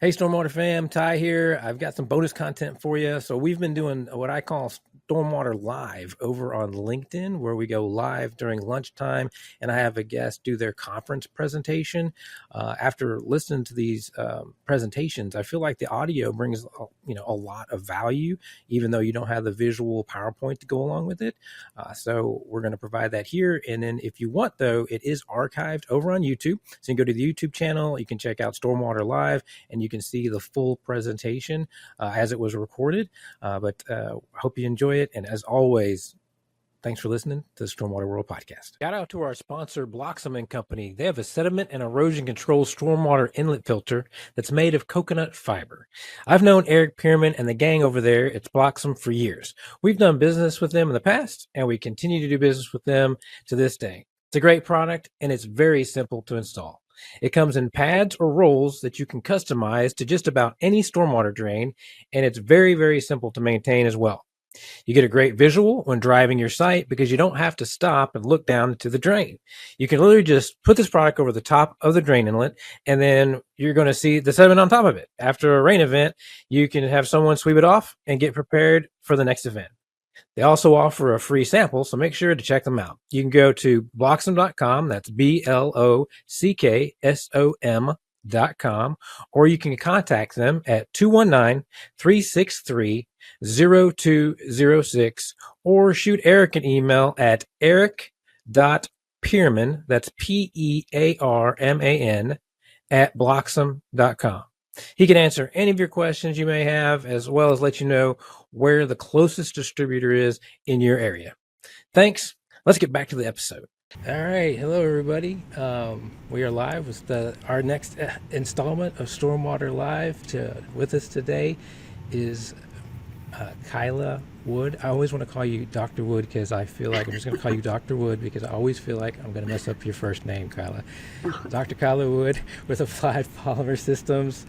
Hey, Stormwater fam, Ty here. I've got some bonus content for you. So we've been doing what I call Stormwater Live over on LinkedIn, where we go live during lunchtime, and I have a guest do their conference presentation. After listening to these presentations, I feel like the audio brings a lot of value, even though you don't have the visual PowerPoint to go along with it. So we're going to provide that here. And then if you want, though, it is archived over on YouTube. So you can go to the YouTube channel, you can check out Stormwater Live, and you can see the full presentation as it was recorded. But hope you enjoy it. And as always, thanks for listening to the Stormwater World Podcast. Shout out to our sponsor, Bloxam & Company. They have a sediment and erosion control stormwater inlet filter that's made of coconut fiber. I've known Eric Pierman and the gang over there at Bloxam for years. We've done business with them in the past, and we continue to do business with them to this day. It's a great product, and it's very simple to install. It comes in pads or rolls that you can customize to just about any stormwater drain, and it's very, very simple to maintain as well. You get a great visual when driving your site because you don't have to stop and look down into the drain. You can literally just put this product over the top of the drain inlet, and then you're going to see the sediment on top of it. After a rain event, you can have someone sweep it off and get prepared for the next event. They also offer a free sample, so make sure to check them out. You can go to bloxam.com, that's BLOCKSOM.com, or you can contact them at 219-363-0206, or shoot Eric an email at eric.pierman, that's PEARMAN, at bloxam.com. He can answer any of your questions you may have, as well as let you know where the closest distributor is in your area. Thanks. Let's get back to the episode. All right. Hello, everybody. We are live with our next installment of Stormwater Live. With us today is Kyla Wood. I always want to call you Dr. Wood because I feel like I'm just going to call you Dr. Wood because I always feel like I'm going to mess up your first name, Kyla. Dr. Kyla Wood with Applied Polymer Systems.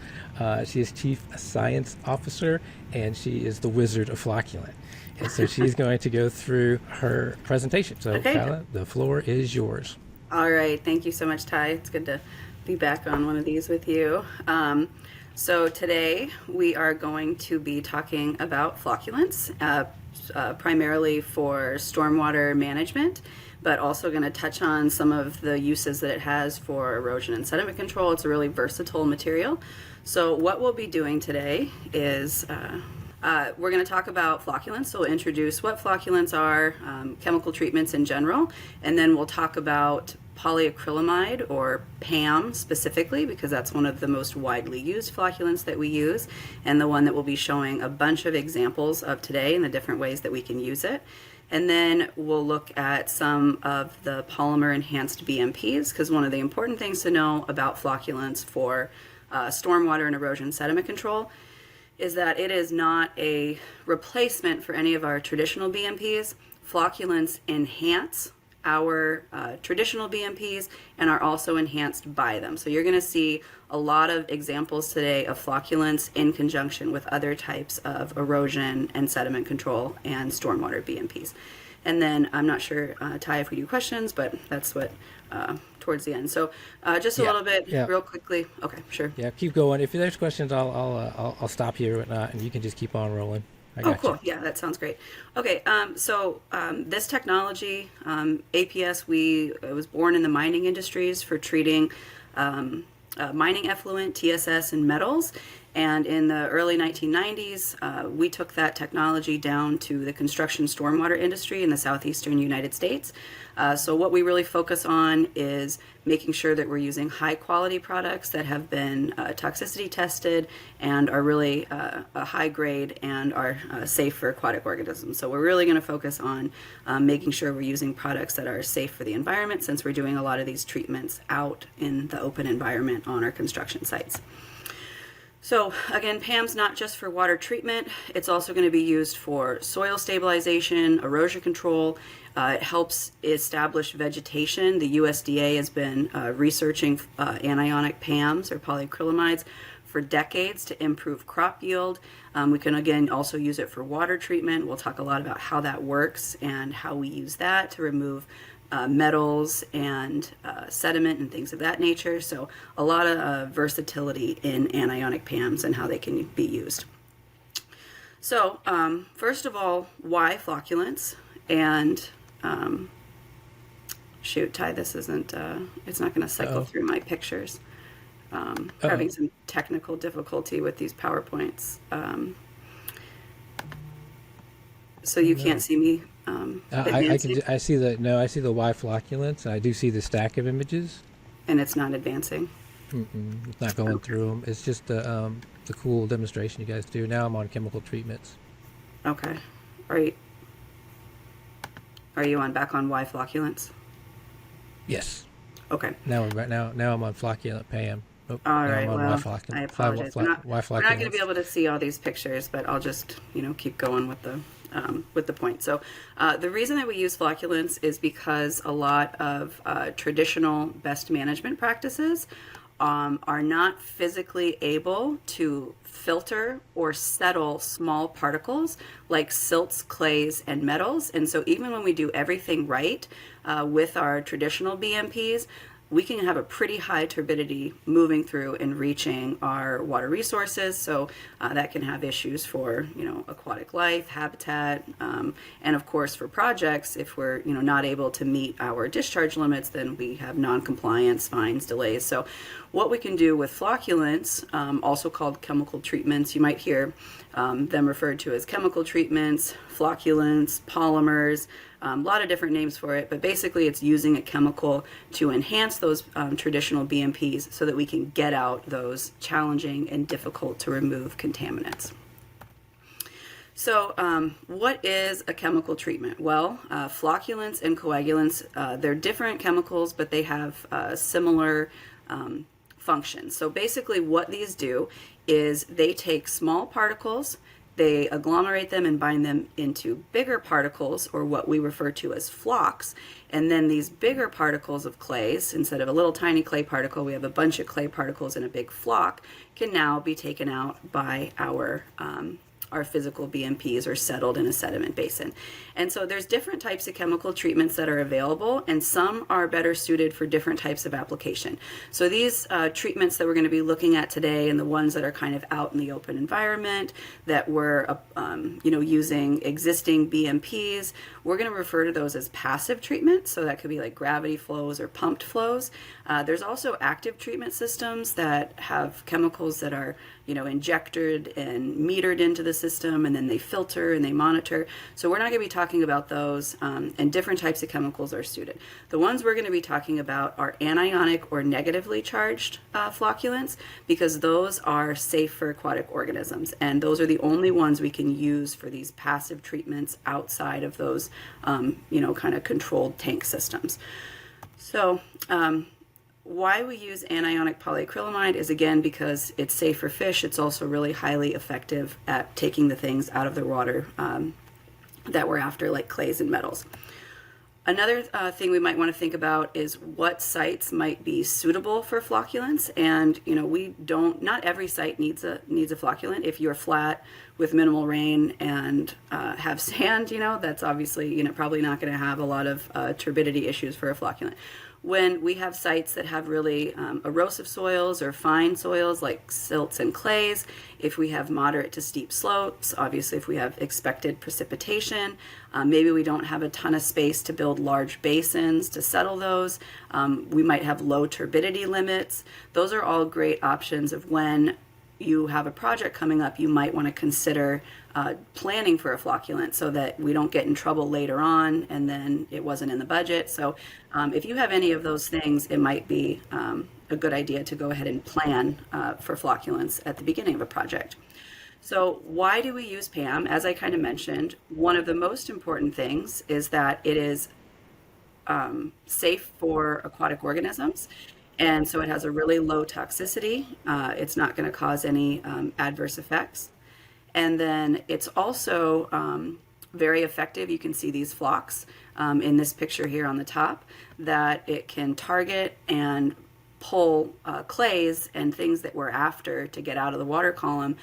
She is Chief Science Officer, and she is the Wizard of Flocculent. And so she's going to go through her presentation. So, okay. Kyla, the floor is yours. All right. Thank you so much, Ty. It's good to be back on one of these with you. So today we are going to be talking about flocculants, primarily for stormwater management, but also going to touch on some of the uses that it has for erosion and sediment control. It's a really versatile material. So what we'll be doing today is we're going to talk about flocculants. So we'll introduce what flocculants are, chemical treatments in general, and then we'll talk about polyacrylamide, or PAM specifically, because that's one of the most widely used flocculants that we use, and the one that we'll be showing a bunch of examples of today and the different ways that we can use it. And then we'll look at some of the polymer-enhanced BMPs, because one of the important things to know about flocculants for stormwater and erosion sediment control is that it is not a replacement for any of our traditional BMPs. Flocculants enhance our traditional BMPs and are also enhanced by them. So you're going to see a lot of examples today of flocculants in conjunction with other types of erosion and sediment control and stormwater BMPs. And then I'm not sure, Ty, if we do questions, but that's what towards the end. So just a little bit, real quickly. Okay, sure. Yeah, keep going. If there's questions, I'll stop you, and you can just keep on rolling. Oh, cool. Yeah, that sounds great. Okay, so this technology, APS, it was born in the mining industries for treating mining effluent, TSS, and metals. And in the early 1990s, we took that technology down to the construction stormwater industry in the southeastern United States. So what we really focus on is making sure that we're using high quality products that have been toxicity tested and are really a high grade and are safe for aquatic organisms. So we're really going to focus on making sure we're using products that are safe for the environment, since we're doing a lot of these treatments out in the open environment on our construction sites. So again, PAM's not just for water treatment, it's also going to be used for soil stabilization, erosion control. It helps establish vegetation. The USDA has been researching anionic PAMs, or polyacrylamides, for decades to improve crop yield. We can again also use it for water treatment. We'll talk a lot about how that works and how we use that to remove metals and sediment and things of that nature. So a lot of versatility in anionic PAMs and how they can be used. So first of all, why flocculants? And shoot, Ty, this isn't, it's not going to cycle through my pictures. Having some technical difficulty with these PowerPoints. So you can't see me I see I see the Y flocculants. I do see the stack of images. And it's not advancing. It's not going through them. It's just the cool demonstration you guys do. Now I'm on chemical treatments. Okay. Are you back on Y flocculants? Yes. Okay. Now I'm on flocculant PAM. All right. Well, I apologize. We're not going to be able to see all these pictures, but I'll just keep going with the point. So the reason that we use flocculants is because a lot of traditional best management practices are not physically able to filter or settle small particles like silts, clays, and metals. And so even when we do everything right with our traditional BMPs, we can have a pretty high turbidity moving through and reaching our water resources. So that can have issues for, aquatic life, habitat, and of course for projects, if we're, not able to meet our discharge limits, then we have non-compliance, fines, delays. So what we can do with flocculants, also called chemical treatments, you might hear them referred to as chemical treatments, flocculants, polymers, a lot of different names for it, but basically it's using a chemical to enhance those traditional BMPs so that we can get out those challenging and difficult to remove contaminants. So what is a chemical treatment? Well, flocculants and coagulants, they're different chemicals, but they have similar functions. So basically what these do is they take small particles, they agglomerate them and bind them into bigger particles, or what we refer to as flocs. And then these bigger particles of clays, instead of a little tiny clay particle, we have a bunch of clay particles in a big floc, can now be taken out by our physical BMPs or settled in a sediment basin. And so there's different types of chemical treatments that are available, and some are better suited for different types of application. So these treatments that we're going to be looking at today, and the ones that are kind of out in the open environment that we're using existing BMPs, we're going to refer to those as passive treatments. So that could be like gravity flows or pumped flows. There's also active treatment systems that have chemicals that are injected and metered into the system, and then they filter and they monitor. So we're not going to be talking about those, and different types of chemicals are suited. The ones we're going to be talking about are anionic or negatively charged flocculants, because those are safe for aquatic organisms, and those are the only ones we can use for these passive treatments outside of those, kind of controlled tank systems. So, why we use anionic polyacrylamide is, again, because it's safe for fish. It's also really highly effective at taking the things out of the water that we're after, like clays and metals. Another thing we might want to think about is what sites might be suitable for flocculants. And not every site needs a flocculant. If you're flat with minimal rain and have sand, that's obviously probably not going to have a lot of turbidity issues for a flocculant. When we have sites that have really erosive soils or fine soils like silts and clays, if we have moderate to steep slopes, obviously if we have expected precipitation, maybe we don't have a ton of space to build large basins to settle those, we might have low turbidity limits. Those are all great options of when you have a project coming up, you might want to consider planning for a flocculant so that we don't get in trouble later on and then it wasn't in the budget. So if you have any of those things, it might be a good idea to go ahead and plan for flocculants at the beginning of a project. So why do we use PAM? As I kind of mentioned, one of the most important things is that it is safe for aquatic organisms. And so it has a really low toxicity. It's not going to cause any adverse effects. And then it's also very effective. You can see these flocs in this picture here on the top, that it can target and pull clays and things that we're after to get out of the water column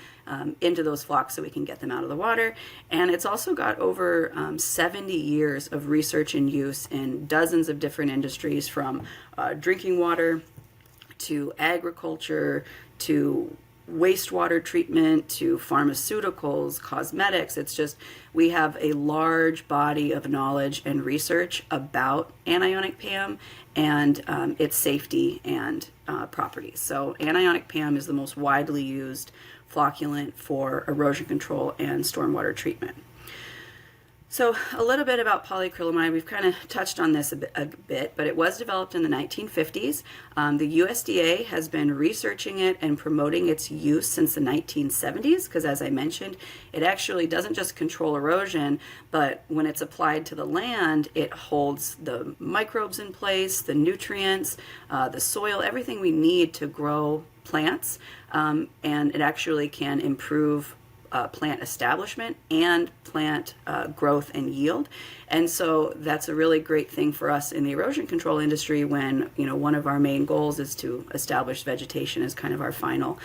into those flocks so we can get them out of the water. And it's also got over 70 years of research and use in dozens of different industries, from drinking water to agriculture to wastewater treatment to pharmaceuticals, cosmetics. It's just, we have a large body of knowledge and research about anionic PAM and its safety and properties. So anionic PAM is the most widely used flocculant for erosion control and stormwater treatment. So a little bit about polyacrylamide. We've kind of touched on this a bit, but it was developed in the 1950s. The USDA has been researching it and promoting its use since the 1970s, because as I mentioned, it actually doesn't just control erosion, but when it's applied to the land, it holds the microbes in place, the nutrients, the soil, everything we need to grow plants, and it actually can improve plant establishment and plant growth and yield. And so that's a really great thing for us in the erosion control industry when, you know, one of our main goals is to establish vegetation as kind of our final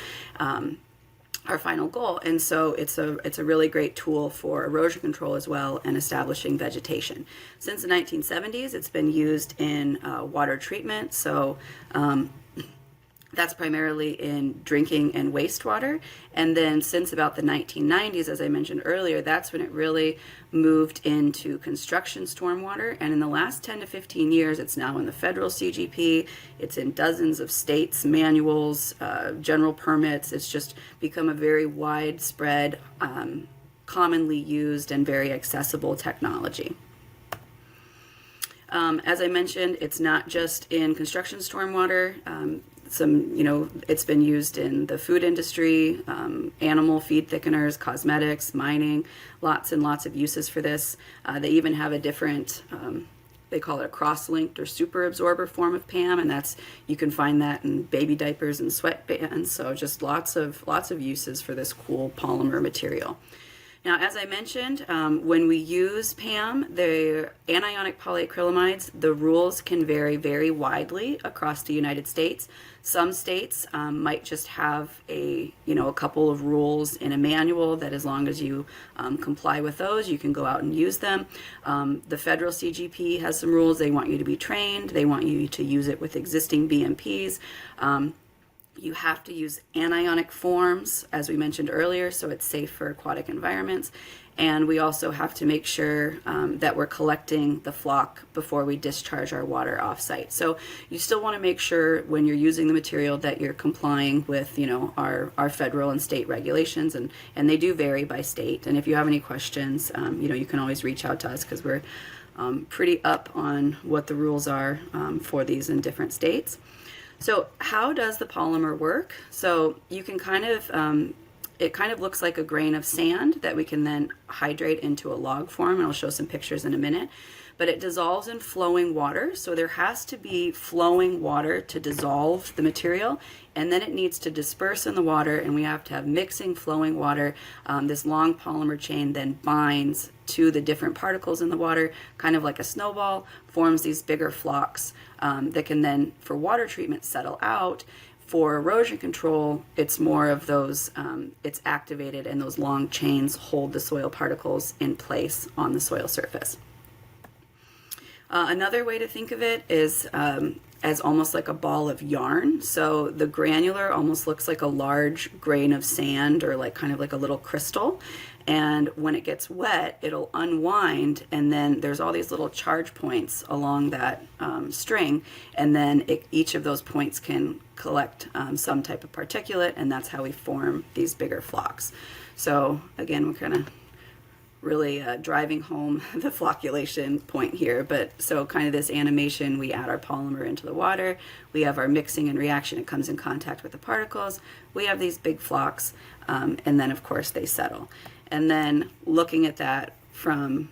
goal. And so it's a really great tool for erosion control as well and establishing vegetation. Since the 1970s, it's been used in water treatment. So that's primarily in drinking and wastewater. And then since about the 1990s, as I mentioned earlier, that's when it really moved into construction stormwater. And in the last 10 to 15 years, it's now in the federal CGP. It's in dozens of states' manuals, general permits. It's just become a very widespread, commonly used, and very accessible technology. As I mentioned, it's not just in construction stormwater. It's been used in the food industry, animal feed thickeners, cosmetics, mining, lots and lots of uses for this. They even have a different, they call it a cross-linked or super absorber form of PAM, and you can find that in baby diapers and sweatbands. So just lots of uses for this cool polymer material. Now, as I mentioned, when we use PAM, the anionic polyacrylamides, the rules can vary very widely across the United States. Some states might just have a couple of rules in a manual that, as long as you comply with those, you can go out and use them. The federal CGP has some rules. They want you to be trained. They want you to use it with existing BMPs. You have to use anionic forms, as we mentioned earlier, so it's safe for aquatic environments. And we also have to make sure that we're collecting the floc before we discharge our water offsite. So you still want to make sure when you're using the material that you're complying with, our federal and state regulations, and they do vary by state. And if you have any questions, you can always reach out to us, because we're pretty up on what the rules are for these in different states. So how does the polymer work? So you can it kind of looks like a grain of sand that we can then hydrate into a log form, and I'll show some pictures in a minute. But it dissolves in flowing water, so there has to be flowing water to dissolve the material, and then it needs to disperse in the water, and we have to have mixing flowing water. This long polymer chain then binds to the different particles in the water, kind of like a snowball, forms these bigger flocks that can then, for water treatment, settle out. For erosion control, it's more of those, it's activated, and those long chains hold the soil particles in place on the soil surface. Another way to think of it is as almost like a ball of yarn. So the granular almost looks like a large grain of sand, or kind of like a little crystal. And when it gets wet, it'll unwind, and then there's all these little charge points along that string, and then each of those points can collect some type of particulate, and that's how we form these bigger flocks. So again, we're kind of really driving home the flocculation point here. But so kind of this animation, we add our polymer into the water, we have our mixing and reaction, it comes in contact with the particles, we have these big flocks, and then of course they settle. And then looking at that from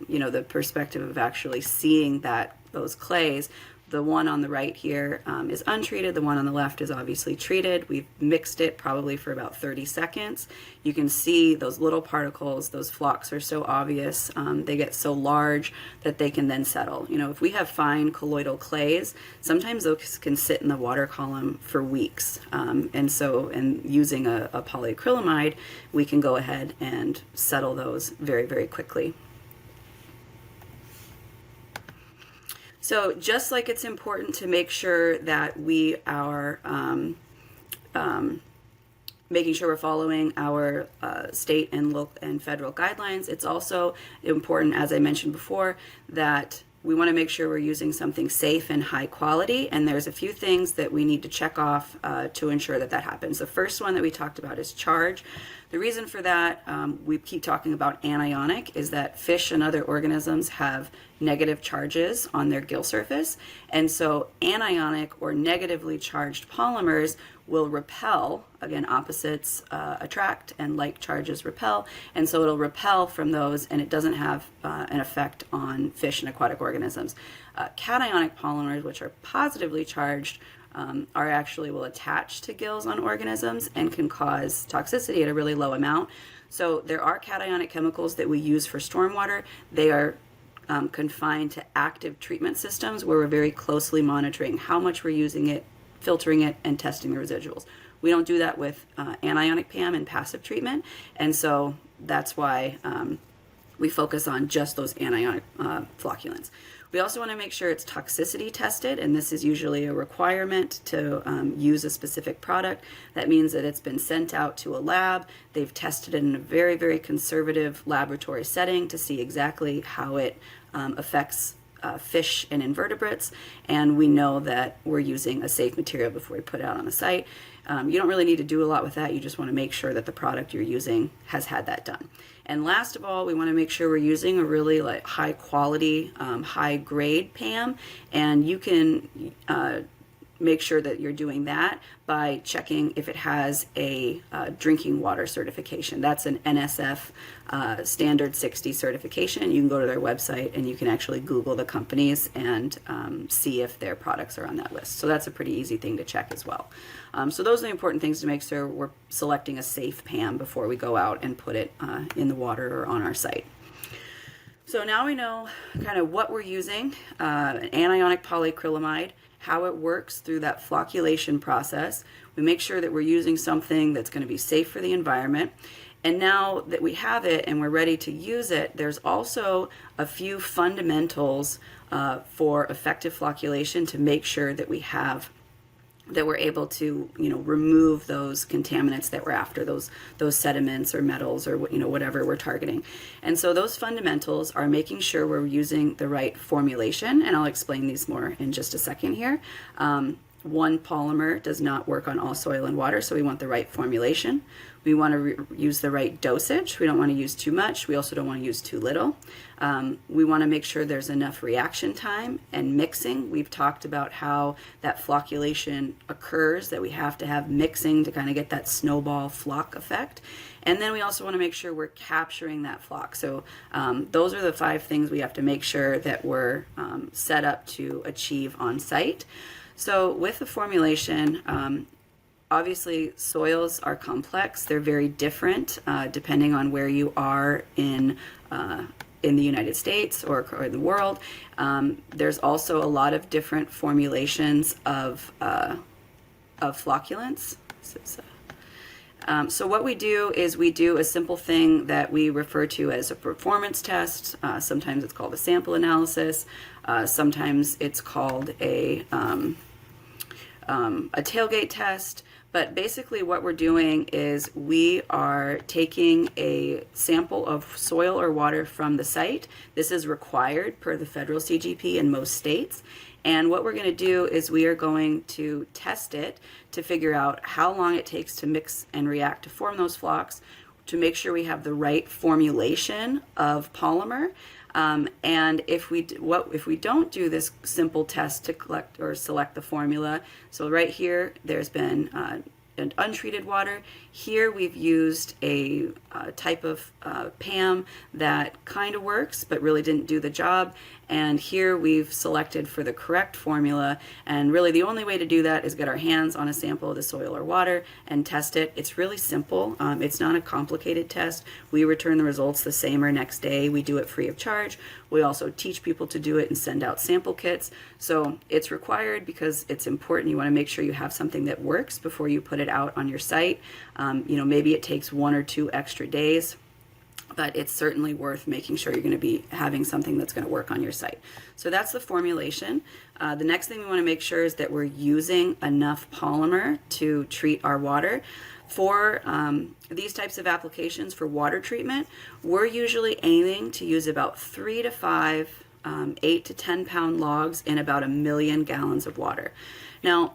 the perspective of actually seeing those clays, The one on the right here is untreated. The one on the left is obviously treated. We've mixed it probably for about 30 seconds. You can see those little particles, those flocks are so obvious. They get so large that they can then settle. You know, if we have fine colloidal clays, sometimes those can sit in the water column for weeks. And using a polyacrylamide, we can go ahead and settle those very, very quickly. So just like it's important to make sure that we are making sure we're following our state and local and federal guidelines, it's also important, as I mentioned before, that we want to make sure we're using something safe and high quality, and there's a few things that we need to check off to ensure that that happens. The first one that we talked about is charge. The reason for that, we keep talking about anionic, is that fish and other organisms have negative charges on their gill surface, and so anionic or negatively charged polymers will repel. Again, opposites attract and like charges repel, and so it'll repel from those, and it doesn't have an effect on fish and aquatic organisms. Cationic polymers, which are positively charged, are actually will attach to gills on organisms and can cause toxicity at a really low amount. So there are cationic chemicals that we use for stormwater. They are confined to active treatment systems where we're very closely monitoring how much we're using it, filtering it, and testing the residuals. We don't do that with anionic PAM and passive treatment, and so that's why we focus on just those anionic flocculants. We also want to make sure it's toxicity tested, and this is usually a requirement to use a specific product. That means that it's been sent out to a lab. They've tested it in a very, very conservative laboratory setting to see exactly how it affects fish and invertebrates, and we know that we're using a safe material before we put it out on the site. You don't really need to do a lot with that. You just want to make sure that the product you're using has had that done. And last of all, we want to make sure we're using a really high quality, high grade PAM, and you can make sure that you're doing that by checking if it has a drinking water certification. That's an NSF standard 60 certification. You can go to their website and you can actually Google the companies and see if their products are on that list. So that's a pretty easy thing to check as well. So those are the important things to make sure we're selecting a safe PAM before we go out and put it in the water or on our site. So now we know kind of what we're using, an anionic polyacrylamide, how it works through that flocculation process. We make sure that we're using something that's going to be safe for the environment. And now that we have it and we're ready to use it, there's also a few fundamentals for effective flocculation to make sure that we're able to, remove those contaminants that we're after, those sediments or metals or, whatever we're targeting. And so those fundamentals are making sure we're using the right formulation, and I'll explain these more in just a second here. One polymer does not work on all soil and water, so we want the right formulation. We want to use the right dosage. We don't want to use too much. We also don't want to use too little. We want to make sure there's enough reaction time and mixing. We've talked about how that flocculation occurs, that we have to have mixing to kind of get that snowball floc effect. And then we also want to make sure we're capturing that floc. So those are the 5 things we have to make sure that we're set up to achieve on site. So with the formulation, obviously soils are complex. They're very different depending on where you are in the United States or the world. There's also a lot of different formulations of flocculants. So what we do is we do a simple thing that we refer to as a performance test. Sometimes it's called a sample analysis. Sometimes it's called a tailgate test. But basically what we're doing is we are taking a sample of soil or water from the site. This is required per the federal CGP in most states. And what we're going to do is we are going to test it to figure out how long it takes to mix and react to form those flocks, to make sure we have the right formulation of polymer. And if we don't do this simple test to collect or select the formula, so right here there's been and untreated water. Here we've used a type of PAM that kind of works but really didn't do the job. And here we've selected for the correct formula, and really the only way to do that is get our hands on a sample of the soil or water and test it. It's really simple. It's not a complicated test. We return the results the same or next day. We do it free of charge. We also teach people to do it and send out sample kits. So it's required because it's important. You want to make sure you have something that works before you put it out on your site. Maybe it takes 1 or 2 extra days, but it's certainly worth making sure you're going to be having something that's going to work on your site. So that's the formulation. The next thing we want to make sure is that we're using enough polymer to treat our water. For these types of applications for water treatment, we're usually aiming to use about 3 to 5 8 to 10 pound logs in about 1 million gallons of water. Now,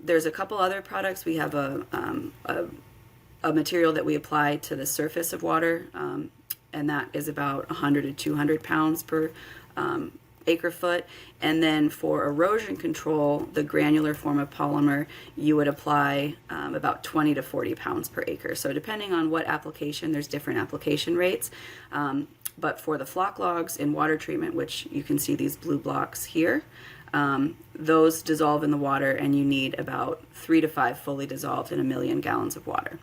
there's a couple other products. We have a material that we apply to the surface of water, and that is about 100 to 200 pounds per acre foot. And then for erosion control, the granular form of polymer, you would apply about 20 to 40 pounds per acre. So depending on what application, there's different application rates. But for the floc logs in water treatment, which you can see these blue blocks here, those dissolve in the water, and you need about 3 to 5 fully dissolved in 1 million gallons of water.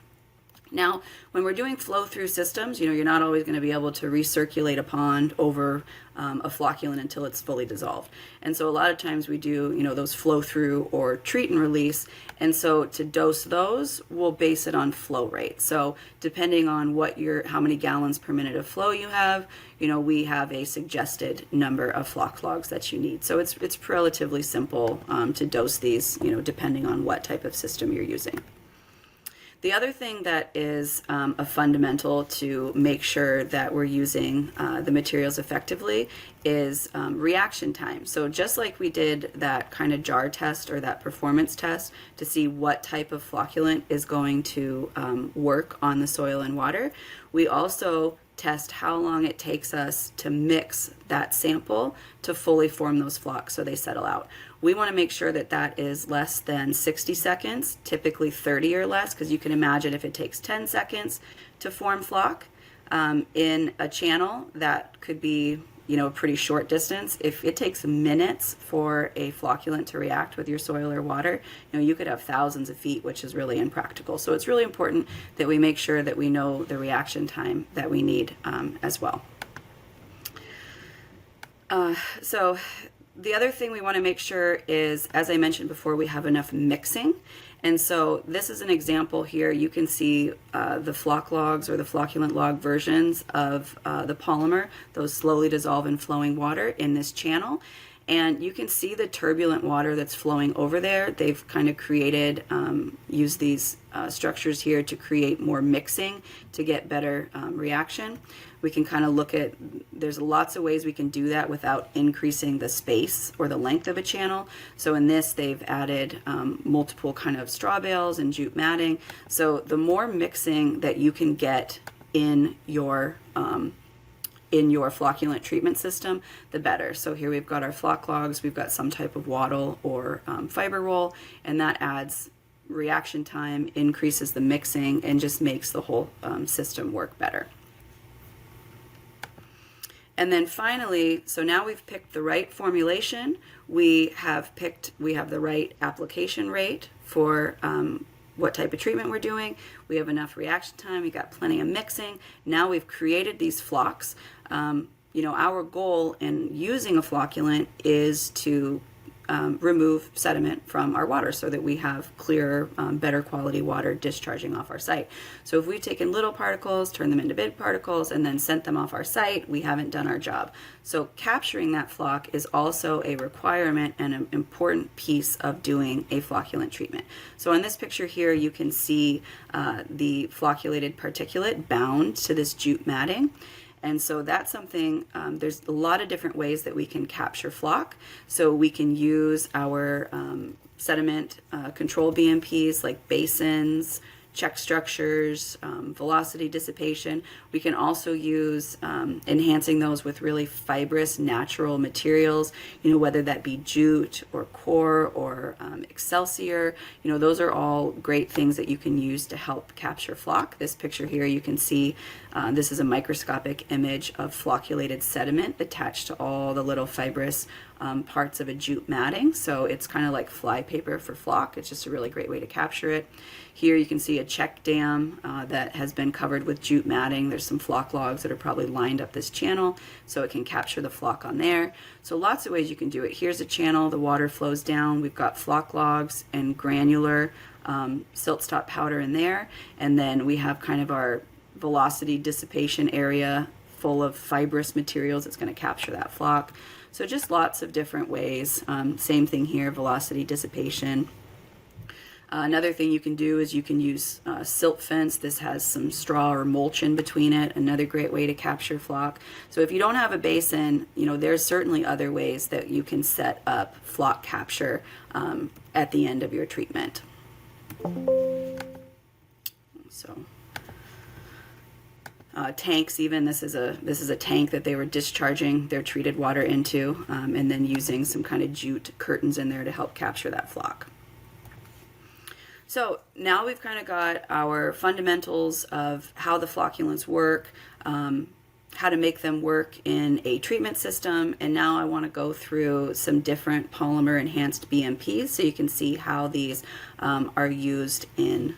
Now, when we're doing flow-through systems, you're not always going to be able to recirculate a pond over a flocculant until it's fully dissolved. And so a lot of times we do, those flow-through or treat and release. And so to dose those, we'll base it on flow rate. So depending on how many gallons per minute of flow you have, we have a suggested number of floc logs that you need. So it's relatively simple to dose these, depending on what type of system you're using. The other thing that is a fundamental to make sure that we're using the materials effectively is reaction time. So just like we did that kind of jar test or that performance test to see what type of flocculant is going to work on the soil and water, we also test how long it takes us to mix that sample to fully form those flocks so they settle out. We want to make sure that that is less than 60 seconds, typically 30 or less, because you can imagine if it takes 10 seconds to form floc in a channel, that could be a pretty short distance. If it takes minutes for a flocculant to react with your soil or water, you could have thousands of feet, which is really impractical. So it's really important that we make sure that we know the reaction time that we need as well. So the other thing we want to make sure is, as I mentioned before, we have enough mixing. And so this is an example here. You can see the floc logs or the flocculant log versions of the polymer, those slowly dissolve in flowing water in this channel. And you can see the turbulent water that's flowing over there. They've kind of created, used these structures here to create more mixing to get better reaction. We can kind of look at, there's lots of ways we can do that without increasing the space or the length of a channel. So in this, they've added multiple kind of straw bales and jute matting. So the more mixing that you can get in your flocculant treatment system, the better. So here we've got our floc logs, we've got some type of wattle or fiber roll, and that adds reaction time, increases the mixing, and just makes the whole system work better. And then finally, so now we've picked the right formulation, we have the right application rate for what type of treatment we're doing. We have enough reaction time, we got plenty of mixing. Now we've created these flocks. Our goal in using a flocculant is to remove sediment from our water so that we have clearer, better quality water discharging off our site. So if we've taken little particles, turned them into big particles, and then sent them off our site, we haven't done our job. So capturing that floc is also a requirement and an important piece of doing a flocculant treatment. So in this picture here, you can see the flocculated particulate bound to this jute matting. And so that's something, there's a lot of different ways that we can capture floc. So we can use our sediment control BMPs like basins, check structures, velocity dissipation. We can also use enhancing those with really fibrous natural materials, whether that be jute or core or excelsior. Those are all great things that you can use to help capture floc. This picture here, you can see this is a microscopic image of flocculated sediment attached to all the little fibrous parts of a jute matting. So it's kind of like fly paper for floc. It's just a really great way to capture it. Here you can see a check dam that has been covered with jute matting. There's some floc logs that are probably lined up this channel so it can capture the floc on there. So lots of ways you can do it. Here's a channel, the water flows down. We've got floc logs and granular silt stop powder in there. And then we have kind of our velocity dissipation area full of fibrous materials that's going to capture that floc. So just lots of different ways. Same thing here, velocity dissipation. Another thing you can do is you can use silt fence. This has some straw or mulch in between it. Another great way to capture floc. So if you don't have a basin, there's certainly other ways that you can set up floc capture at the end of your treatment. So tanks, even this is a tank that they were discharging their treated water into, and then using some kind of jute curtains in there to help capture that floc. So now we've kind of got our fundamentals of how the flocculants work, how to make them work in a treatment system, and now I want to go through some different polymer-enhanced BMPs so you can see how these are used in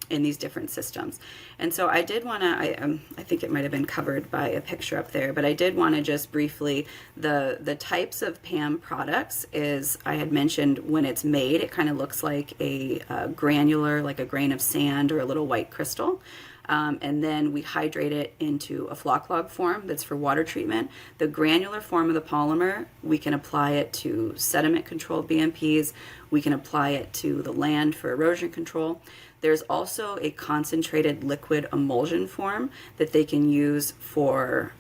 these different systems. And so I did want to, I think it might have been covered by a picture up there, but I did want to just briefly, the types of PAM products is, I had mentioned when it's made, it kind of looks like a granular, like a grain of sand or a little white crystal. And then we hydrate it into a floc log form that's for water treatment. The granular form of the polymer, we can apply it to sediment controlled BMPs. We can apply it to the land for erosion control. There's also a concentrated liquid emulsion form that they can use for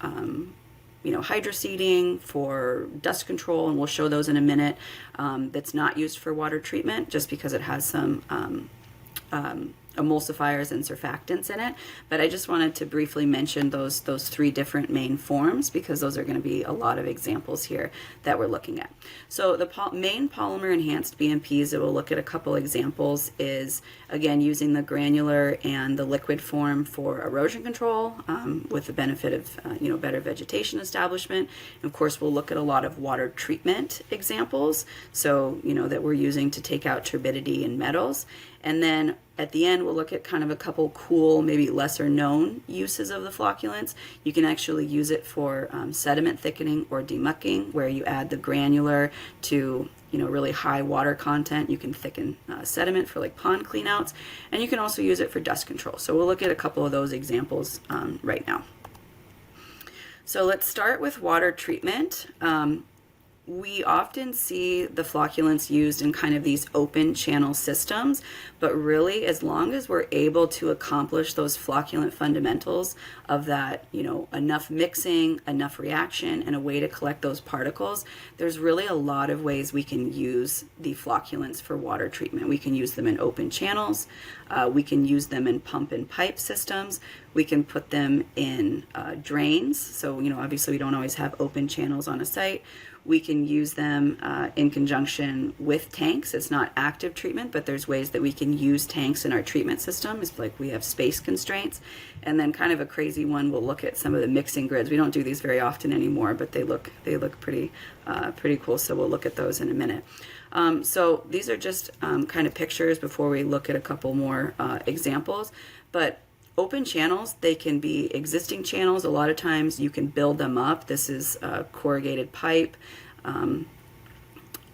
hydroseeding, for dust control, and we'll show those in a minute. That's not used for water treatment just because it has some emulsifiers and surfactants in it, but I just wanted to briefly mention those three different main forms because those are going to be a lot of examples here that we're looking at. So the main polymer enhanced BMPs that we'll look at a couple examples is, again, using the granular and the liquid form for erosion control with the benefit of better vegetation establishment. And of course, we'll look at a lot of water treatment examples, so that we're using to take out turbidity and metals. And then at the end, we'll look at kind of a couple cool, maybe lesser known uses of the flocculants. You can actually use it for sediment thickening or demucking, where you add the granular to really high water content. You can thicken sediment for like pond cleanouts, and you can also use it for dust control. So we'll look at a couple of those examples right now. So let's start with water treatment. We often see the flocculants used in kind of these open channel systems, but really as long as we're able to accomplish those flocculant fundamentals of that, enough mixing, enough reaction, and a way to collect those particles, there's really a lot of ways we can use the flocculants for water treatment. We can use them in open channels, we can use them in pump and pipe systems, we can put them in drains, so obviously we don't always have open channels on a site. We can use them in conjunction with tanks. It's not active treatment, but there's ways that we can use tanks in our treatment system. It's like we have space constraints. And then kind of a crazy one, we'll look at some of the mixing grids. We don't do these very often anymore, but they look pretty cool. So we'll look at those in a minute. So these are just kind of pictures before we look at a couple more examples. But open channels, they can be existing channels. A lot of times you can build them up. This is corrugated pipe. I'm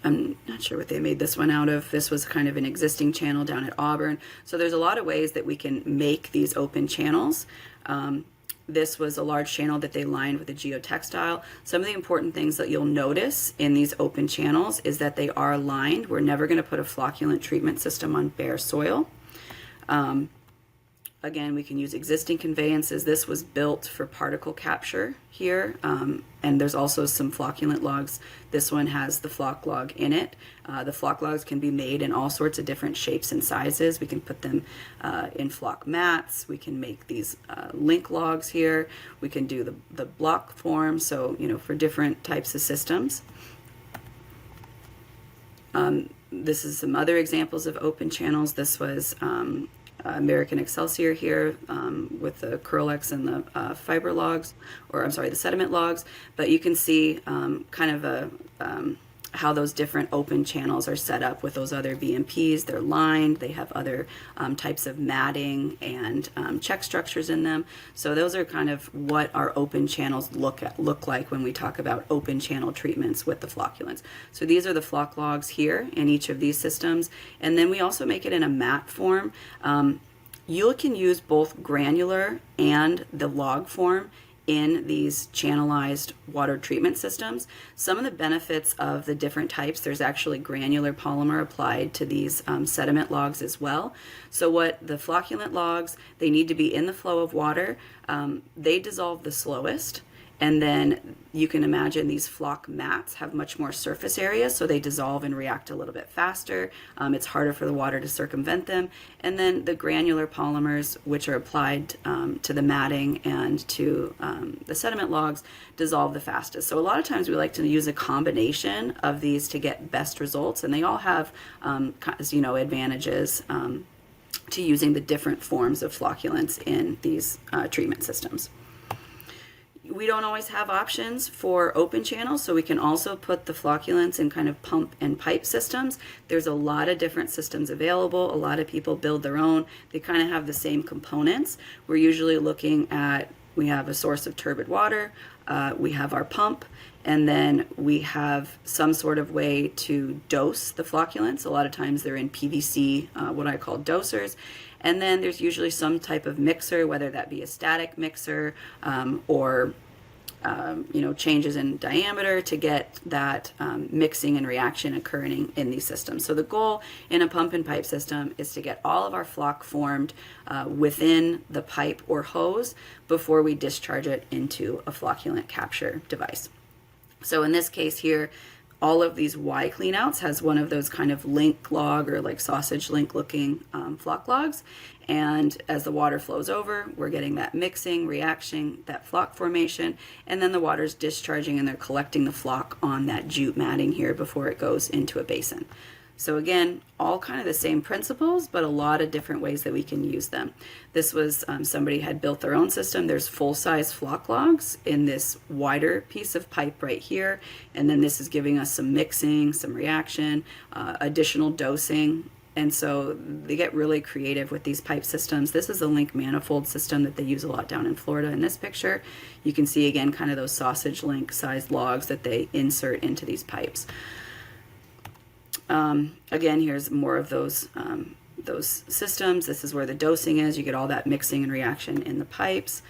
not sure what they made this one out of. This was kind of an existing channel down at Auburn. So there's a lot of ways that we can make these open channels. This was a large channel that they lined with a geotextile. Some of the important things that you'll notice in these open channels is that they are lined. We're never going to put a flocculant treatment system on bare soil. Again, we can use existing conveyances. This was built for particle capture here, and there's also some flocculant logs. This one has the floc log in it. The floc logs can be made in all sorts of different shapes and sizes. We can put them in floc mats. We can make these link logs here. We can do the block form, so for different types of systems. This is some other examples of open channels. This was American Excelsior here with the Curlex and the fiber logs, or I'm sorry, the sediment logs. But you can see kind of how those different open channels are set up with those other BMPs. They're lined, they have other types of matting and check structures in them. So those are kind of what our open channels look like when we talk about open channel treatments with the flocculants. So these are the floc logs here in each of these systems. And then we also make it in a mat form. You can use both granular and the log form in these channelized water treatment systems. Some of the benefits of the different types, there's actually granular polymer applied to these sediment logs as well. So what the flocculant logs, they need to be in the flow of water. They dissolve the slowest. And then you can imagine these floc mats have much more surface area, so they dissolve and react a little bit faster. It's harder for the water to circumvent them. And then the granular polymers, which are applied to the matting and to the sediment logs, dissolve the fastest. So a lot of times we like to use a combination of these to get best results, and they all have advantages to using the different forms of flocculants in these treatment systems. We don't always have options for open channels, so we can also put the flocculants in kind of pump and pipe systems. There's a lot of different systems available. A lot of people build their own. They kind of have the same components. We're usually looking at, we have a source of turbid water, we have our pump, and then we have some sort of way to dose the flocculants. A lot of times they're in PVC, what I call dosers. And then there's usually some type of mixer, whether that be a static mixer or changes in diameter to get that mixing and reaction occurring in these systems. So the goal in a pump and pipe system is to get all of our floc formed within the pipe or hose before we discharge it into a flocculant capture device. So in this case here, all of these Y cleanouts has one of those kind of link log or like sausage link looking floc logs. And as the water flows over, we're getting that mixing, reaction, that floc formation, and then the water's discharging and they're collecting the floc on that jute matting here before it goes into a basin. So again, all kind of the same principles, but a lot of different ways that we can use them. This was somebody had built their own system. There's full-size floc logs in this wider piece of pipe right here. And then this is giving us some mixing, some reaction, additional dosing. And so they get really creative with these pipe systems. This is a link manifold system that they use a lot down in Florida. In this picture, you can see again kind of those sausage link sized logs that they insert into these pipes. Again, here's more of those systems. This is where the dosing is. You get all that mixing and reaction in the pipes.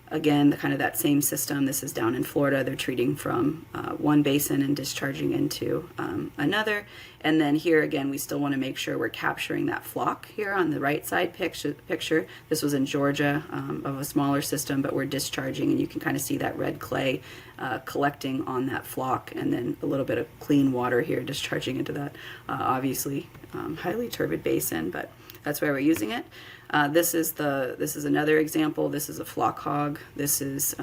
Again, kind of that same system. This is down in Florida. They're treating from one basin and discharging into another. And then here again, we still want to make sure we're capturing that floc here on the right side picture. This was in Georgia of a smaller system, but we're discharging, and you can kind of see that red clay collecting on that floc, and then a little bit of clean water here discharging into that obviously highly turbid basin, but that's why we're using it. This is another example. This is a floc hog. This is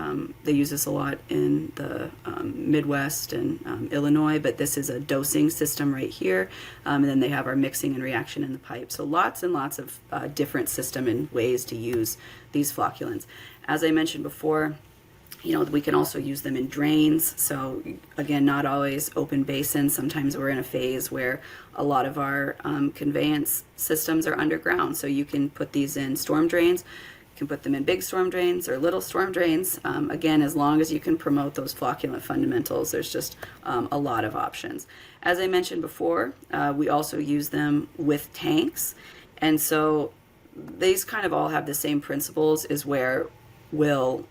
they use this a lot in the Midwest and Illinois, but this is a dosing system right here, and then they have our mixing and reaction in the pipe. So lots and lots of different system and ways to use these flocculants. As I mentioned before, we can also use them in drains. So again, not always open basins. Sometimes we're in a phase where a lot of our conveyance systems are underground. So you can put these in storm drains. You can put them in big storm drains or little storm drains. Again, as long as you can promote those flocculant fundamentals, there's just a lot of options. As I mentioned before, we also use them with tanks. And so these kind of all have the same principles, is where we'll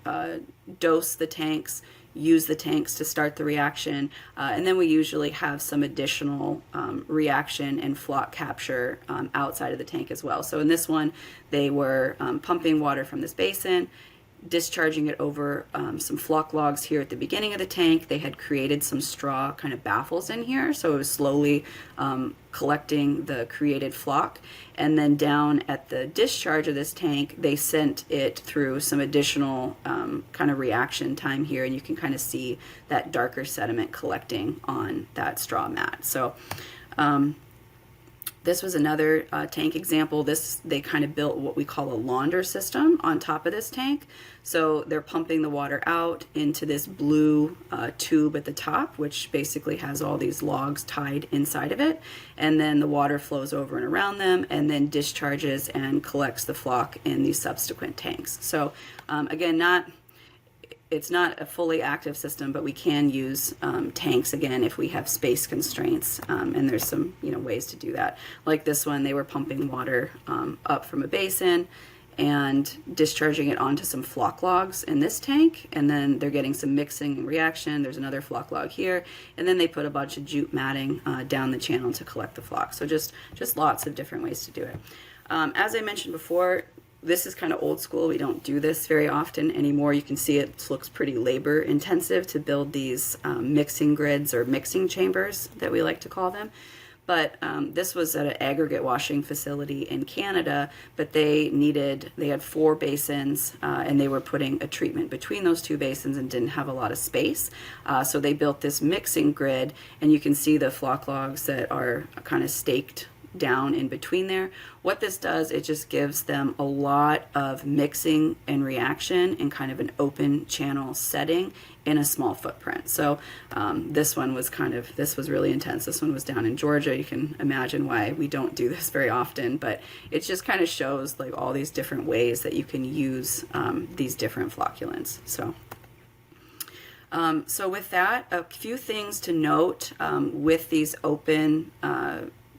dose the tanks use the tanks to start the reaction, and then we usually have some additional reaction and floc capture outside of the tank as well. So in this one, they were pumping water from this basin, discharging it over some floc logs here at the beginning of the tank. They had created some straw kind of baffles in here, so it was slowly collecting the created floc. And then down at the discharge of this tank, they sent it through some additional kind of reaction time here, and you can kind of see that darker sediment collecting on that straw mat. So this was another tank example. They kind of built what we call a launder system on top of this tank. So they're pumping the water out into this blue tube at the top, which basically has all these logs tied inside of it. And then the water flows over and around them and then discharges and collects the floc in these subsequent tanks. So again, it's not a fully active system, but we can use tanks again if we have space constraints, and there's some ways to do that. Like this one, they were pumping water up from a basin and discharging it onto some floc logs in this tank, and then they're getting some mixing and reaction. There's another floc log here, and then they put a bunch of jute matting down the channel to collect the floc. So just lots of different ways to do it. As I mentioned before, this is kind of old school. We don't do this very often anymore. You can see it looks pretty labor intensive to build these mixing grids or mixing chambers that we like to call them. But this was at an aggregate washing facility in Canada, but they had 4 basins, and they were putting a treatment between those 2 basins and didn't have a lot of space. So they built this mixing grid, and you can see the floc logs that are kind of staked down in between there. What this does, it just gives them a lot of mixing and reaction in kind of an open channel setting in a small footprint. So this was really intense. This one was down in Georgia. You can imagine why we don't do this very often, but it just kind of shows like all these different ways that you can use these different flocculants. So with that, a few things to note with these open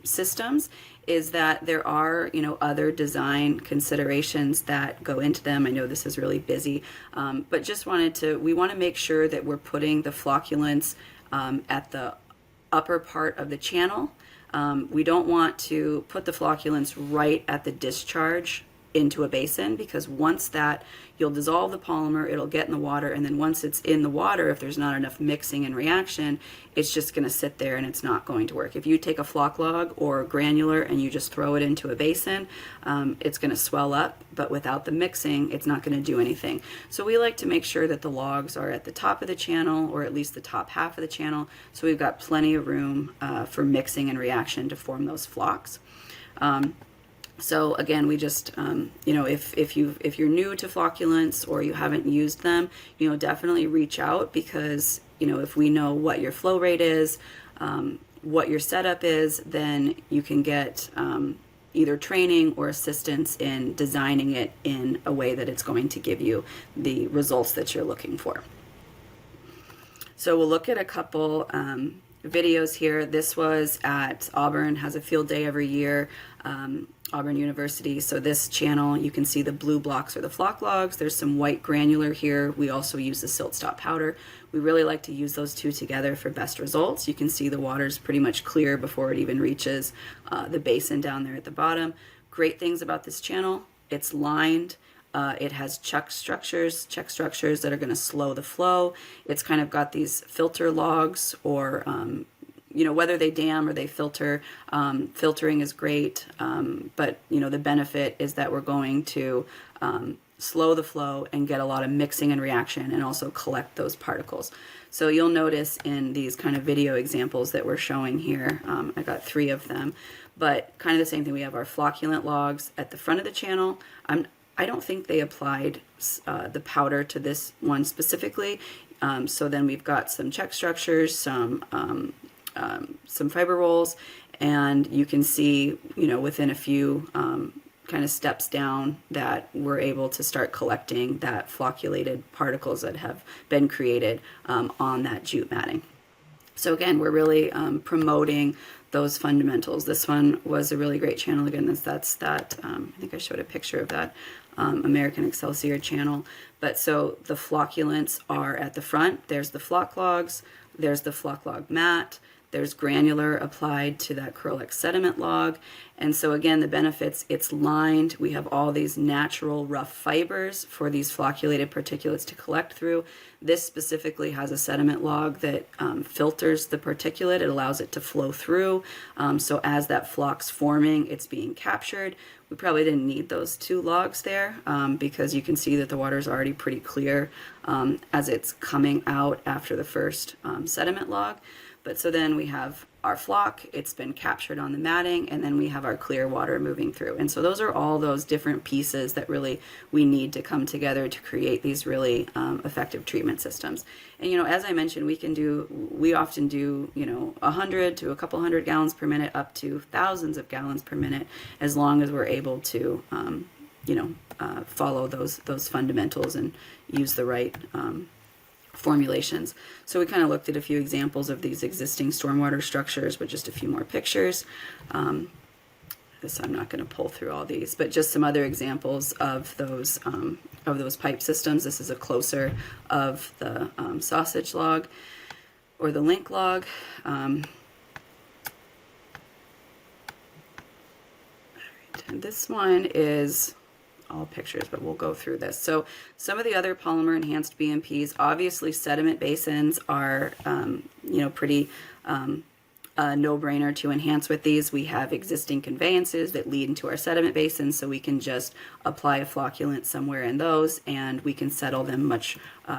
systems is that there are other design considerations that go into them. I know this is really busy, but we want to make sure that we're putting the flocculants at the upper part of the channel. We don't want to put the flocculants right at the discharge into a basin, because once that, you'll dissolve the polymer, it'll get in the water, and then once it's in the water, if there's not enough mixing and reaction, it's just going to sit there and it's not going to work. If you take a floc log or granular and you just throw it into a basin, it's going to swell up, but without the mixing, it's not going to do anything. So we like to make sure that the logs are at the top of the channel, or at least the top half of the channel, so we've got plenty of room for mixing and reaction to form those flocs. So again, we just, if you're new to flocculants or you haven't used them, definitely reach out, because, if we know what your flow rate is, what your setup is, then you can get either training or assistance in designing it in a way that it's going to give you the results that you're looking for. So we'll look at a couple videos here. This was at Auburn, has a field day every year. Auburn University. So this channel, you can see the blue blocks are the floc logs. There's some white granular here. We also use the silt stop powder. We really like to use those two together for best results. You can see the water's pretty much clear before it even reaches the basin down there at the bottom. Great things about this channel, it's lined. It has check structures that are going to slow the flow. It's kind of got these filter logs, or whether they dam or they filter, filtering is great, but the benefit is that we're going to slow the flow and get a lot of mixing and reaction, and also collect those particles. So you'll notice in these kind of video examples that we're showing here, I got 3 of them, but kind of the same thing. We have our flocculant logs at the front of the channel. I don't think they applied the powder to this one specifically. So then we've got some check structures, some fiber rolls, and you can see, within a few kind of steps down, that we're able to start collecting that flocculated particles that have been created on that jute matting. So again, we're really promoting those fundamentals. This one was a really great channel. Again, that's that, I think I showed a picture of that American Excelsior channel. But so the flocculants are at the front. There's the floc logs, there's the floc log mat, there's granular applied to that Curlex sediment log. And so again, the benefits, it's lined. We have all these natural rough fibers for these flocculated particulates to collect through. This specifically has a sediment log that filters the particulate. It allows it to flow through. So as that floc's forming, it's being captured. We probably didn't need those 2 logs there because you can see that the water is already pretty clear as it's coming out after the first sediment log. But so then we have our floc, it's been captured on the matting, and then we have our clear water moving through. And so those are all those different pieces that really we need to come together to create these really effective treatment systems. And, you know, as I mentioned, we often do, you know, 100 to a couple hundred gallons per minute up to thousands of gallons per minute, as long as we're able to, follow those fundamentals and use the right formulations. So we kind of looked at a few examples of these existing stormwater structures with just a few more pictures. This I'm not going to pull through all these, but just some other examples of those pipe systems. This is a closer of the sausage log or the link log. And this one is all pictures, but we'll go through this. So some of the other polymer-enhanced BMPs, obviously sediment basins are, pretty no-brainer to enhance with these. We have existing conveyances that lead into our sediment basins, so we can just apply a flocculant somewhere in those, and we can settle them much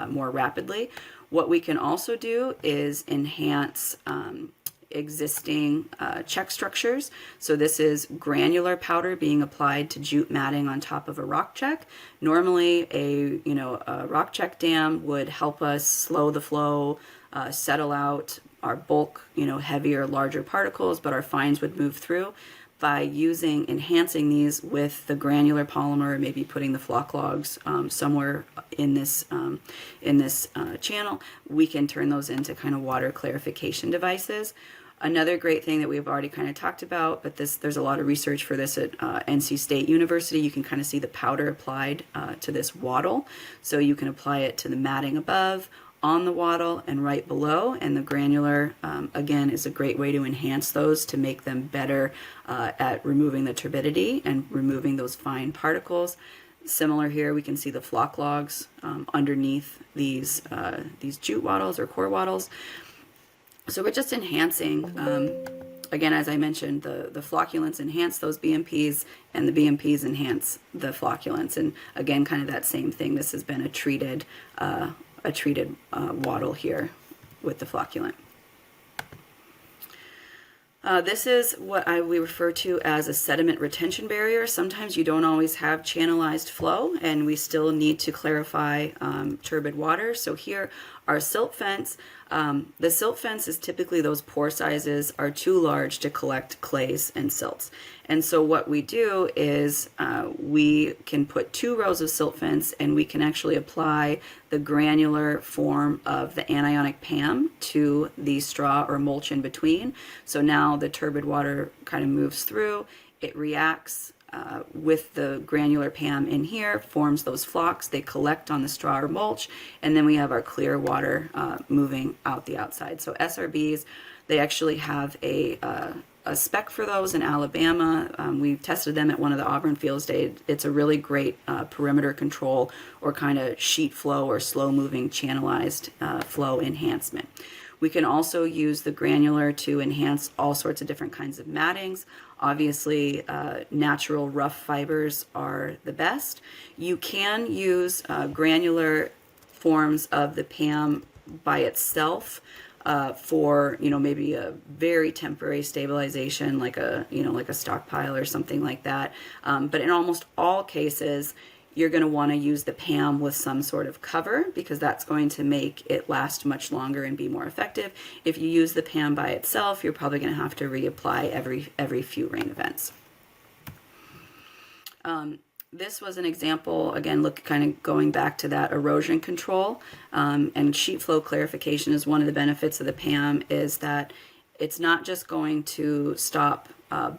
more rapidly. What we can also do is enhance existing check structures. So this is granular powder being applied to jute matting on top of a rock check. Normally a rock check dam would help us slow the flow, settle out our bulk, heavier, larger particles, but our fines would move through. By enhancing these with the granular polymer, maybe putting the floc logs somewhere in this channel, we can turn those into kind of water clarification devices. Another great thing that we've already kind of talked about, but there's a lot of research for this at NC State University. You can kind of see the powder applied to this wattle. So you can apply it to the matting above, on the wattle, and right below. And the granular, again, is a great way to enhance those to make them better at removing the turbidity and removing those fine particles. Similar here, we can see the floc logs underneath these jute wattles or core wattles. So we're just enhancing, again, as I mentioned, the flocculants enhance those BMPs, and the BMPs enhance the flocculants. And again, kind of that same thing. This has been a treated wattle here with the flocculant. This is what we refer to as a sediment retention barrier. Sometimes you don't always have channelized flow, and we still need to clarify turbid water. So here, our silt fence. The silt fence is typically those pore sizes are too large to collect clays and silts. And so what we do is we can put 2 rows of silt fence, and we can actually apply the granular form of the anionic PAM to the straw or mulch in between. So now the turbid water kind of moves through, it reacts with the granular PAM in here, forms those flocs, they collect on the straw or mulch, and then we have our clear water moving out the outside. So SRBs, they actually have a spec for those in Alabama. We've tested them at one of the Auburn fields. It's a really great perimeter control or kind of sheet flow or slow moving channelized flow enhancement. We can also use the granular to enhance all sorts of different kinds of mattings. Obviously, natural rough fibers are the best. You can use granular forms of the PAM by itself for maybe a very temporary stabilization, like a stockpile or something like that. But in almost all cases, you're going to want to use the PAM with some sort of cover, because that's going to make it last much longer and be more effective. If you use the PAM by itself, you're probably going to have to reapply every few rain events. this was an example, again, kind of going back to that erosion control, and sheet flow clarification is one of the benefits of the PAM, is that it's not just going to stop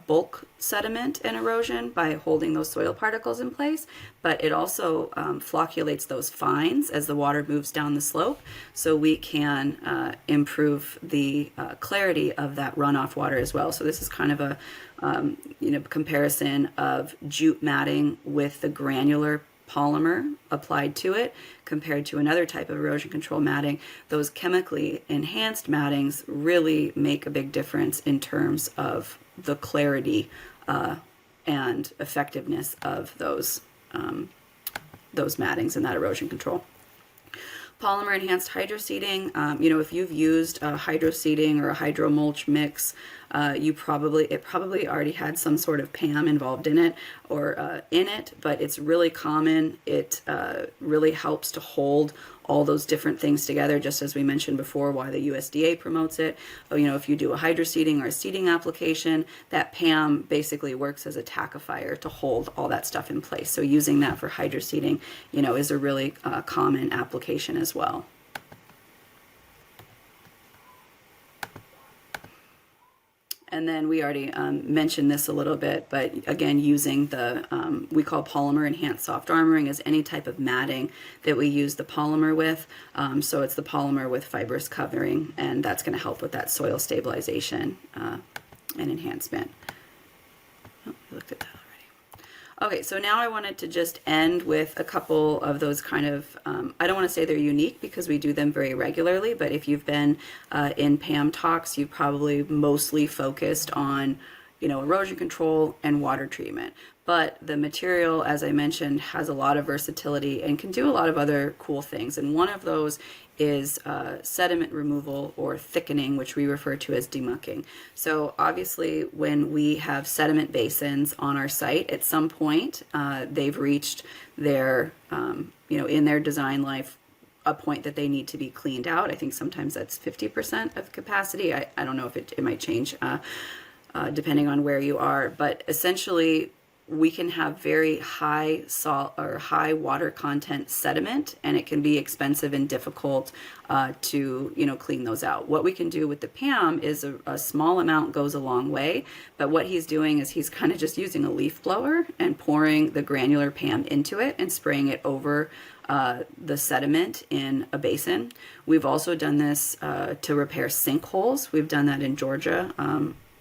bulk sediment and erosion by holding those soil particles in place, but it also flocculates those fines as the water moves down the slope, so we can improve the clarity of that runoff water as well. So this is kind of a comparison of jute matting with the granular polymer applied to it compared to another type of erosion control matting. Those chemically enhanced mattings really make a big difference in terms of the clarity and effectiveness of those mattings and that erosion control. Polymer-enhanced hydroseeding, if you've used a hydroseeding or a hydromulch mix, it probably already had some sort of PAM involved in it or in it, but it's really common. It really helps to hold all those different things together, just as we mentioned before, why the USDA promotes it. If you do a hydroseeding or a seeding application, that PAM basically works as a tackifier to hold all that stuff in place. So using that for hydroseeding, is a really common application as well. And then we already mentioned this a little bit, but again, using the, we call polymer-enhanced soft armoring as any type of matting that we use the polymer with. So it's the polymer with fibrous covering, and that's going to help with that soil stabilization and enhancement. Oh, we looked at that already. Okay, so now I wanted to just end with a couple of those kind of, I don't want to say they're unique because we do them very regularly, but if you've been in PAM talks, you've probably mostly focused on, erosion control and water treatment. But the material, as I mentioned, has a lot of versatility and can do a lot of other cool things. And one of those is sediment removal or thickening, which we refer to as demucking. So obviously when we have sediment basins on our site, at some point they've reached their, in their design life, a point that they need to be cleaned out. I think sometimes that's 50% of capacity. I don't know if it might change depending on where you are, but essentially we can have very high salt or high water content sediment, and it can be expensive and difficult to clean those out. What we can do with the PAM is a small amount goes a long way, but what he's doing is he's kind of just using a leaf blower and pouring the granular PAM into it and spraying it over the sediment in a basin. We've also done this to repair sinkholes. We've done that in Georgia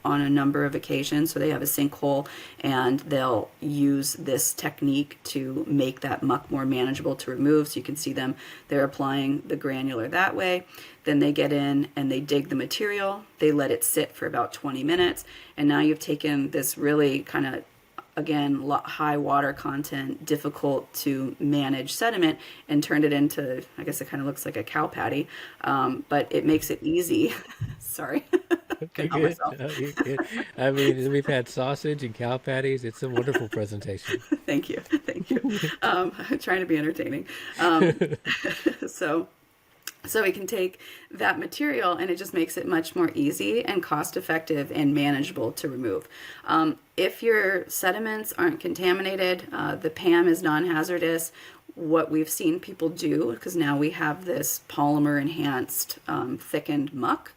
on a number of occasions. So they have a sinkhole and they'll use this technique to make that muck more manageable to remove. So you can see they're applying the granular that way. Then they get in and they dig the material. They let it sit for about 20 minutes. And now you've taken this really kind of, again, high water content, difficult to manage sediment and turned it into, I guess it kind of looks like a cow patty, but it makes it easy. Sorry. You're good. No, you're good. I mean, we've had sausage and cow patties. It's a wonderful presentation. Thank you. Thank you. I'm trying to be entertaining. So we can take that material and it just makes it much more easy and cost effective and manageable to remove. If your sediments aren't contaminated, the PAM is non-hazardous. What we've seen people do, because now we have this polymer enhanced thickened muck,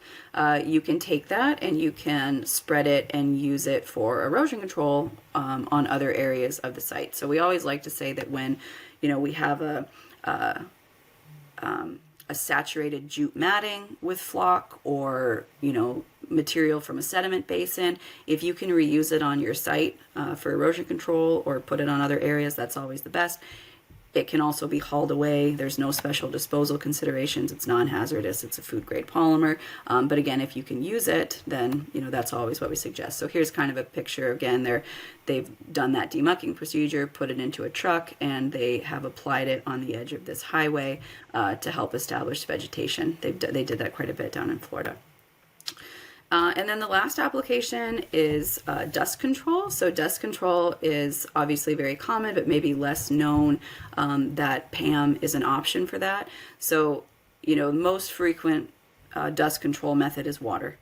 you can take that and you can spread it and use it for erosion control on other areas of the site. So we always like to say that when we have a saturated jute matting with Floc or material from a sediment basin, if you can reuse it on your site for erosion control or put it on other areas, that's always the best. It can also be hauled away. There's no special disposal considerations. It's non-hazardous. It's a food grade polymer. But again, if you can use it, then that's always what we suggest. So here's kind of a picture. Again, they've done that demucking procedure, put it into a truck, and they have applied it on the edge of this highway to help establish vegetation. They did that quite a bit down in Florida. And then the last application is dust control. So dust control is obviously very common, but maybe less known that PAM is an option for that. So, the most frequent dust control method is water.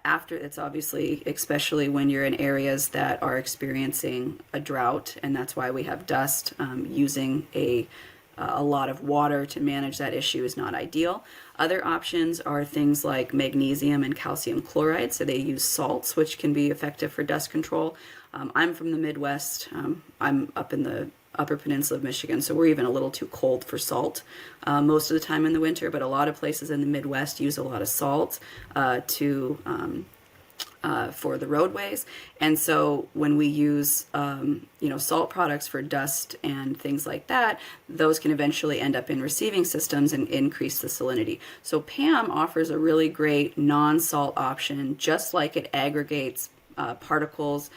After it's obviously, especially when you're in areas that are experiencing a drought, and that's why we have dust, using a lot of water to manage that issue is not ideal. Other options are things like magnesium and calcium chloride. So they use salts, which can be effective for dust control. I'm from the Midwest. I'm up in the Upper Peninsula of Michigan, so we're even a little too cold for salt most of the time in the winter, but a lot of places in the Midwest use a lot of salt for the roadways. And so when we use salt products for dust and things like that, those can eventually end up in receiving systems and increase the salinity. So PAM offers a really great non-salt option, just like it aggregates particles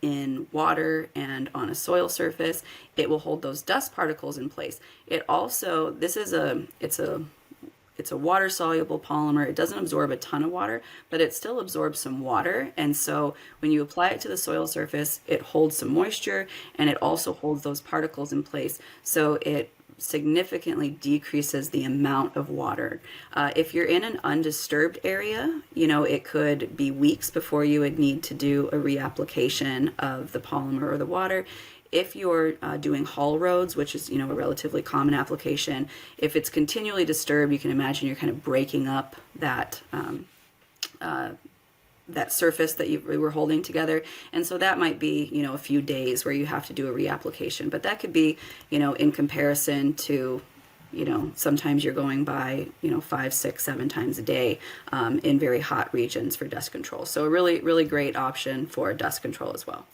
in water and on a soil surface. It will hold those dust particles in place. It also, it's a water soluble polymer. It doesn't absorb a ton of water, but it still absorbs some water. And so when you apply it to the soil surface, it holds some moisture, and it also holds those particles in place. So it significantly decreases the amount of water. If you're in an undisturbed area, it could be weeks before you would need to do a reapplication of the polymer or the water. If you're doing haul roads, which is a relatively common application, if it's continually disturbed, you can imagine you're kind of breaking up that that surface that you were holding together. And so that might be, a few days where you have to do a reapplication. But that could be, in comparison to, sometimes you're going by, 5, 6, 7 times a day in very hot regions for dust control. So a really, really great option for dust control as well.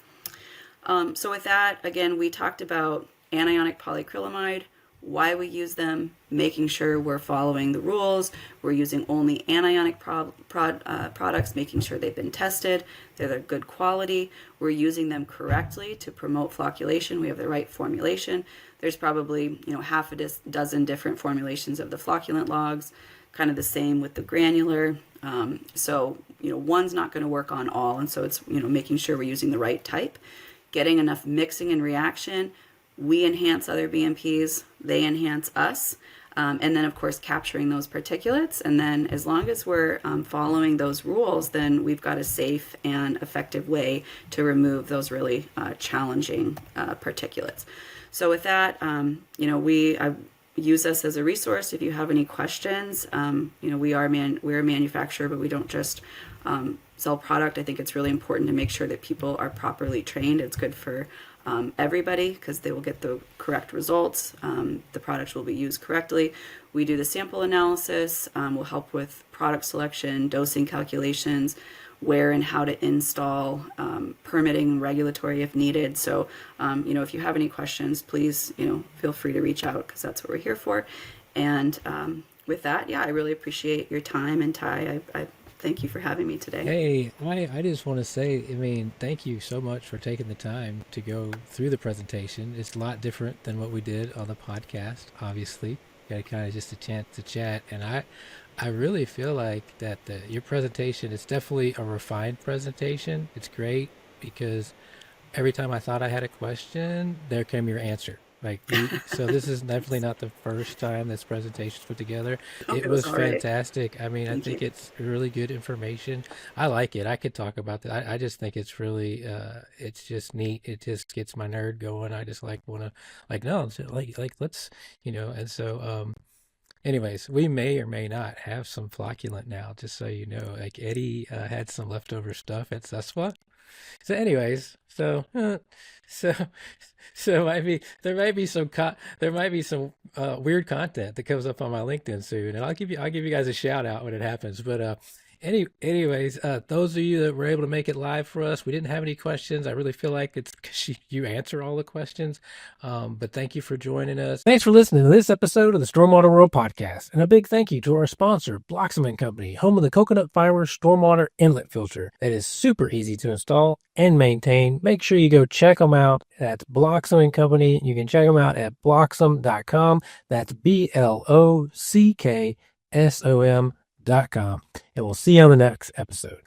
So with that, again, we talked about anionic polyacrylamide, why we use them, making sure we're following the rules. We're using only anionic products, making sure they've been tested, they're good quality. We're using them correctly to promote flocculation. We have the right formulation. There's probably half a dozen different formulations of the flocculant logs, kind of the same with the granular. So one's not going to work on all, and so it's making sure we're using the right type, getting enough mixing and reaction. We enhance other BMPs, they enhance us, and then of course capturing those particulates. And then as long as we're following those rules, then we've got a safe and effective way to remove those really challenging particulates. So with that, I use us as a resource if you have any questions. We're a manufacturer, but we don't just sell product. I think it's really important to make sure that people are properly trained. It's good for everybody because they will get the correct results. The products will be used correctly. We do the sample analysis. We'll help with product selection, dosing calculations, where and how to install, permitting and regulatory if needed. So, if you have any questions, please, feel free to reach out because that's what we're here for. And with that, I really appreciate your time. And Ty, I thank you for having me today. Hey, I just want to say, thank you so much for taking the time to go through the presentation. It's a lot different than what we did on the podcast, obviously. Got kind of just a chance to chat. And I really feel like that your presentation is definitely a refined presentation. It's great because every time I thought I had a question, there came your answer. So this is definitely not the first time this presentation's put together. It was fantastic. I think it's really good information. I like it. I could talk about that. I just think it's really, it's just neat. It just gets my nerd going. I just let's, and so, anyways, we may or may not have some flocculant now, just so you know. Eddie had some leftover stuff at Suswa. So anyways, so there might be some weird content that comes up on my LinkedIn soon, and I'll give you guys a shout out when it happens. But anyways, those of you that were able to make it live for us, we didn't have any questions. I really feel like it's because you answer all the questions. But thank you for joining us. Thanks for listening to this episode of the Stormwater World Podcast. And a big thank you to our sponsor, Bloxam & Company, home of the coconut fiber stormwater inlet filter that is super easy to install and maintain. Make sure you go check them out at Bloxam & Company. You can check them out at bloxam.com. That's BLOCKSOM.com. And we'll see you on the next episode.